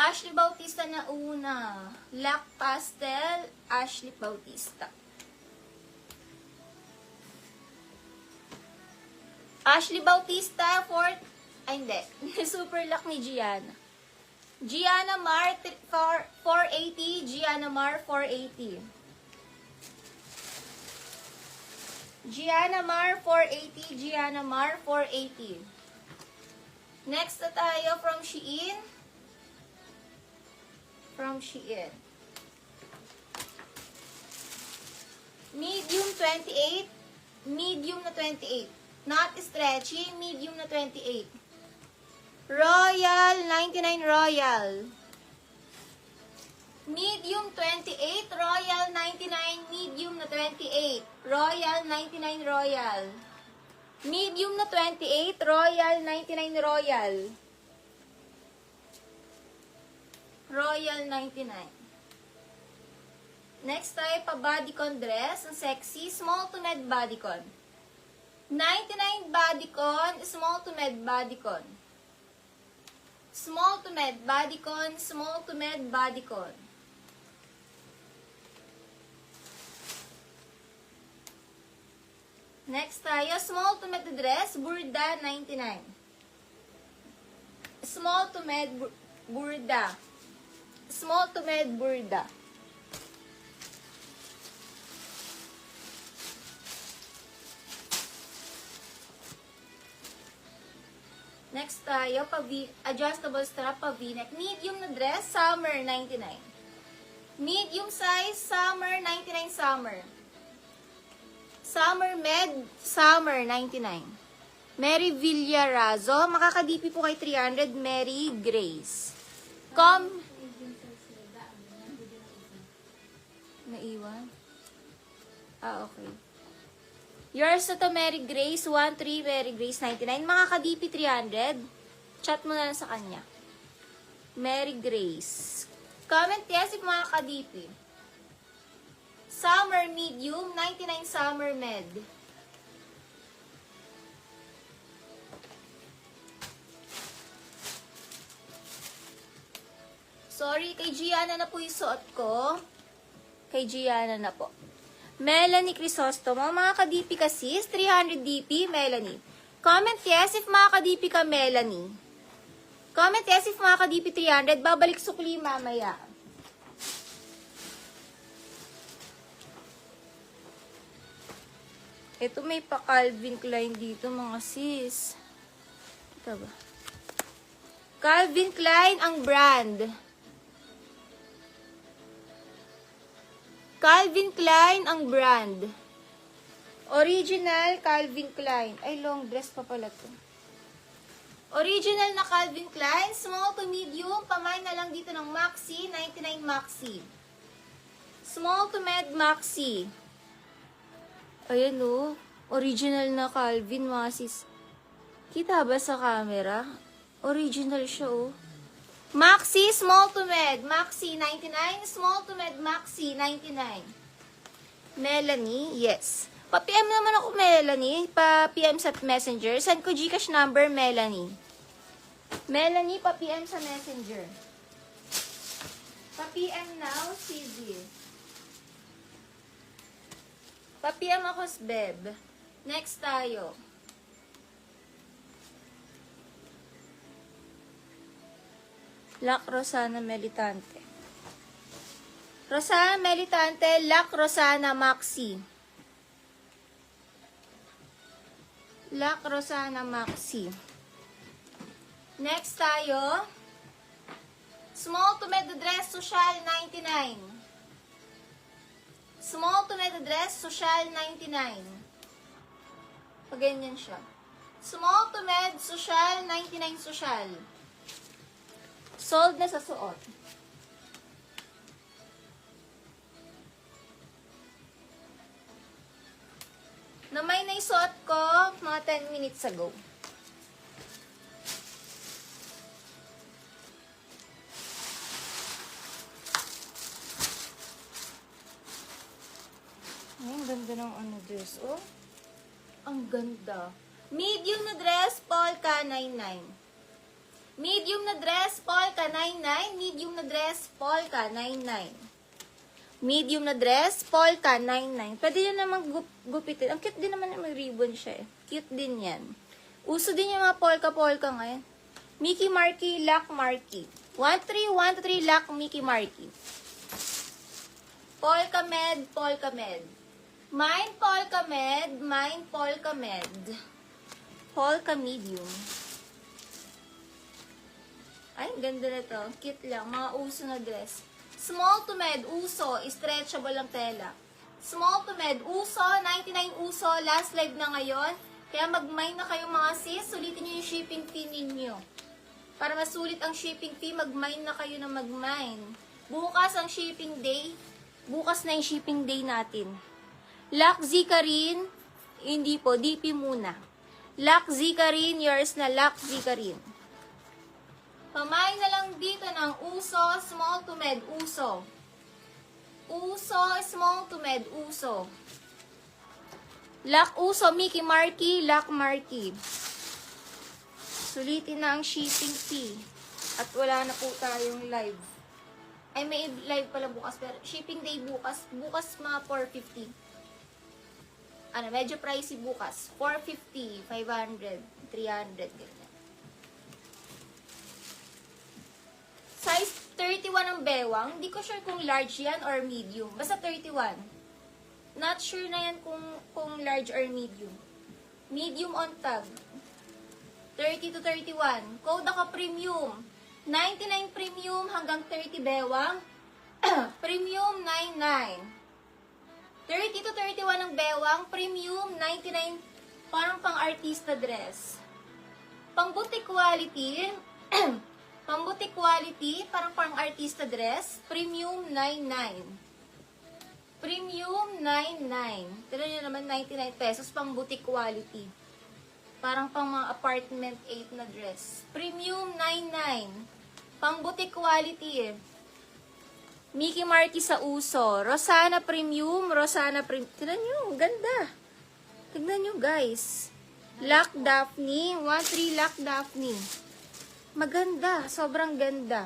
Ashley Bautista na una. Black Pastel, Ashley Bautista. Ashley Bautista, hindi. Super luck ni Gianna. Gianna Mar, 480. Gianna Mar, 480. Gianna Mar, 480. Gianna Mar, 480. Next na tayo from Shein. From Shein. Medium 28. Medium na 28. Not stretchy. Medium na 28. Royal, 99 Royal. Medium 28. Royal, 99. Medium na 28. Royal, 99 Royal. Medium na 28. Royal, 99 Royal. Royal 99. Next tayo pa bodycon dress. Ang sexy. Small to med bodycon. 99 bodycon. Small to med bodycon. Small to med bodycon. Small to med bodycon. Next tayo. Small to med dress. Burda 99. Small to med Burda. Small to med Burda. Next tayo, adjustable strap pa V-neck. Medium na dress, summer 99. Medium size, summer 99 summer. Summer med, summer 99. Mary Villarazo, makakadipi po kay 300, Mary Grace. Naiwan? Okay. Yours na to, Mary Grace, 13, Mary Grace, 99. Makakadipi 300. Chat mo na lang sa kanya. Mary Grace. Comment yes if makakadipi. Summer medium, 99 summer med. Sorry, kay Gianna na po yung suot ko. Kay Gianna na po. Melanie Crisostomo, mga ka-DP ka sis, 300 DP, Melanie. Comment yes if mga ka-DP ka, Melanie. Comment yes if mga ka-DP 300, babalik sukli mamaya. Ito may pa Calvin Klein dito mga sis. Ito ba? Calvin Klein ang brand. Calvin Klein ang brand. Original Calvin Klein. Ay, long dress pa pala to. Original na Calvin Klein. Small to medium. Pamay na lang dito ng Maxi. 99 Maxi. Small to med Maxi. Ayan o. Original na Calvin, mga sis. Kita ba sa camera? Original siya o. Maxi, small to med, Maxi 99, small to med, Maxi 99. Melanie, yes. Pa-PM naman ako, Melanie. Pa-PM sa Messenger. Send ko Gcash number, Melanie. Melanie, pa-PM sa Messenger. Pa-PM now, CZ. Pa-PM ako, Sbeb. Next tayo. Lac Rosana Melitante. Rosana Melitante, Lac Rosana Maxi. Lac Rosana Maxi. Next tayo. Small to med dress, social 99. Small to med dress, social 99. Pag ganyan siya. Small to med, social 99 social. Sold na sa suot. Na may naisuot ko mga 10 minutes ago. Ay, ang ganda ng dress, oh. Ang ganda. Medium na dress, Polka 99. Medium na dress, polka, 99. Medium na dress, polka, 99. Medium na dress, polka, 99. Pwede yun naman gupitin. Ang cute din naman yung ribbon siya eh. Cute din yan. Uso din yung mga polka-polka ngayon. Mickey Marky, Lock Marky. 1313 Lock Mickey Marky. Polka Med, Polka Med. Mine Polka Med, Mine Polka Med. Polka Medium. Ay, ganda na to. Cute lang. Mga uso na dress. Small to med, uso. Stretchable ang tela. Small to med, uso. 99 uso. Last live na ngayon. Kaya mag-mine na kayo mga sis. Sulitin nyo yung shipping fee ninyo. Para masulit ang shipping fee, mag-mine na kayo na mag-mine. Bukas ang shipping day. Bukas na yung shipping day natin. Lock Zikarin. Hindi po, DP muna. Lock Zikarin, yours na Lock Zikarin. Pamay na lang dito ng uso, small to med, uso. Uso, small to med, uso. Lock uso, Mickey Marky, Lock Marky. Sulitin na ang shipping fee. At wala na po tayong live. Ay, may live pala bukas, pero shipping day bukas. Bukas mga 450. Ano, medyo pricey bukas. 450, 500, 300, ganyan. Size 31 ang bewang. Hindi ko sure kung large yan or medium. Basta 31. Not sure na yan kung large or medium. Medium on tag. 30 to 31. Code ako premium. 99 premium hanggang 30 bewang. Premium 99. 30 to 31 ang bewang. Premium 99. Parang pang artista dress. Pang boutique quality. Pang boutique quality, parang artista dress, premium 99. Premium 99. Tignan nyo naman, 99 pesos, pang boutique quality. Parang pang mga apartment 8 na dress. Premium 99. Pang boutique quality eh. Mickey Marky sa uso. Rosana premium, Rosana premium. Tignan nyo, ganda. Tignan nyo guys. Lock Daphne, 13 Lock Daphne. Maganda, sobrang ganda.